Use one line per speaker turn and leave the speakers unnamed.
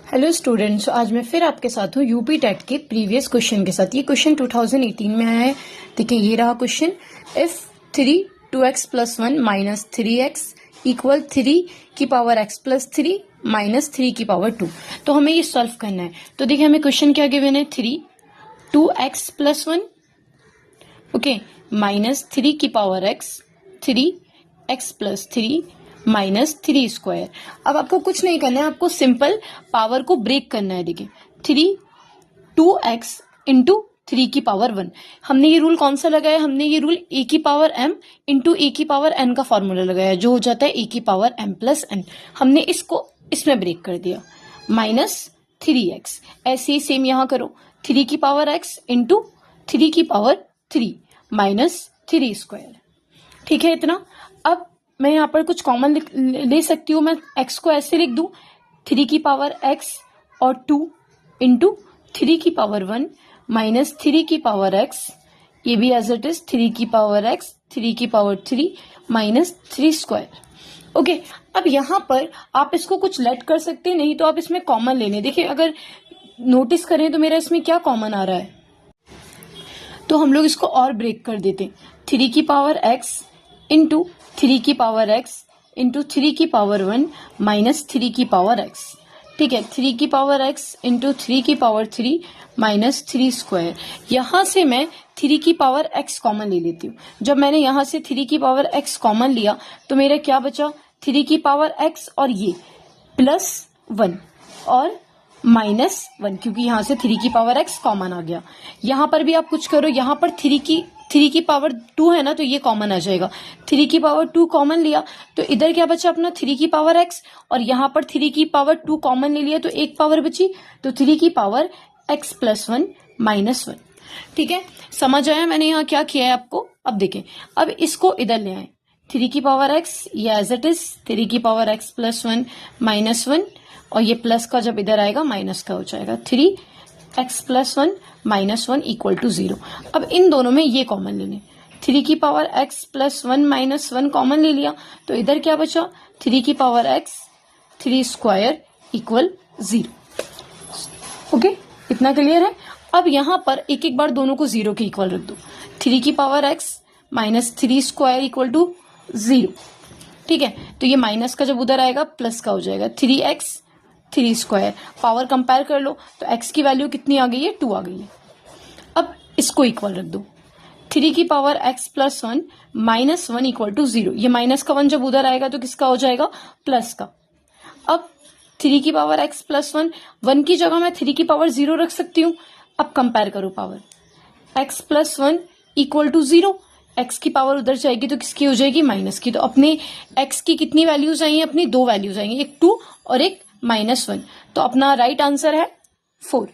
Hello students, आज मैं फिर आपके साथ हूँ यूपी टेट के प्रीवियस क्वेश्चन के साथ। ये क्वेश्चन 2018 में आया है। देखिए ये रहा question. If 3 2x + 1 - 3x equal 3 की पावर x + 3 - 3 की पावर 2। तो हमें ये सॉल्व करना है। तो देखिए हमें क्वेश्चन क्या गिवन है, 3 2x + 1 ओके -3 की पावर x 3x + 3 -3 स्क्वायर। अब आपको कुछ नहीं करना है, आपको सिंपल पावर को ब्रेक करना है। देखिए 2x इंटू 3 की पावर 1। हमने ये रूल कौन सा लगाया, हमने ये रूल a की पावर m इंटू a की पावर n का फॉर्मूला लगाया, जो हो जाता है a की पावर m + n। हमने इसको इसमें ब्रेक कर दिया -3x। ऐसे ही सेम यहाँ करो, 3 की पावर x इंटू 3 की पावर 3 -3 स्क्वायर। ठीक है इतना। अब मैं यहाँ पर कुछ कॉमन ले सकती हूँ। मैं x को ऐसे लिख दूं, 3 की पावर x और 2 इंटू 3 की पावर 1 -3 की पावर x, ये भी एज इट इज 3 की पावर x 3 की पावर 3 -3 स्क्वायर। ओके, अब यहाँ पर आप इसको कुछ लेट कर सकते हैं, नहीं तो आप इसमें कॉमन ले लें। देखिए अगर नोटिस करें तो मेरा इसमें क्या कॉमन आ रहा है, तो हम लोग इसको और ब्रेक कर देते हैं। 3 की पावर x इंटू 3 की पावर x इंटू 3 की पावर 1 -3 की पावर x। ठीक है, 3 की पावर x इंटू 3 की पावर 3 -3 स्क्वायर। यहां से मैं 3 की पावर x कॉमन ले लेती हूँ। जब मैंने यहां से 3 की पावर x कॉमन लिया तो मेरा क्या बचा, 3 की पावर x और ये +1 और -1, क्योंकि यहां से 3 की पावर x कॉमन आ गया। यहां पर भी आप कुछ करो, यहां पर 3 की पावर 2 है ना, तो ये कॉमन आ जाएगा। 3 की पावर 2 कॉमन लिया तो इधर क्या बचा अपना 3 की पावर x, और यहाँ पर 3 की पावर 2 कॉमन ले लिया तो एक पावर बची, तो 3 की पावर x + 1 -1। ठीक है, समझ आया मैंने यहाँ क्या किया है आपको। अब देखें, अब इसको इधर ले आए, 3 की पावर x ये एज इट इज 3 की पावर x + 1 -1, और ये प्लस का जब इधर आएगा माइनस का हो जाएगा, 3x + 1 -1 = 0। अब इन दोनों में ये कॉमन ले लें, 3 की पावर x + 1 -1 कॉमन ले लिया तो इधर क्या बचा, 3 की पावर x 3 स्क्वायर = 0। ओके, इतना क्लियर है। अब यहाँ पर एक एक बार दोनों को 0 के इक्वल रख दो, 3 की पावर x -3 स्क्वायर = 0। ठीक है, तो ये माइनस का जब उधर आएगा प्लस का हो जाएगा, 3x 3 स्क्वायर। पावर कंपेयर कर लो तो x की वैल्यू कितनी आ गई है, 2 आ गई है। अब इसको इक्वल रख दो, 3 की पावर x + 1 -1 = 0। ये माइनस का 1 जब उधर आएगा तो किसका हो जाएगा, प्लस का। अब 3 की पावर x + 1 की जगह मैं 3 की पावर 0 रख सकती हूँ। अब कंपेयर करो पावर, x + 1 = 0। x की पावर उधर जाएगी तो किसकी हो जाएगी, माइनस की। तो अपने x की कितनी वैल्यूज आएंगी, अपनी 2 वैल्यूज आएंगी, एक 2 और एक -1। तो अपना राइट आंसर है 4।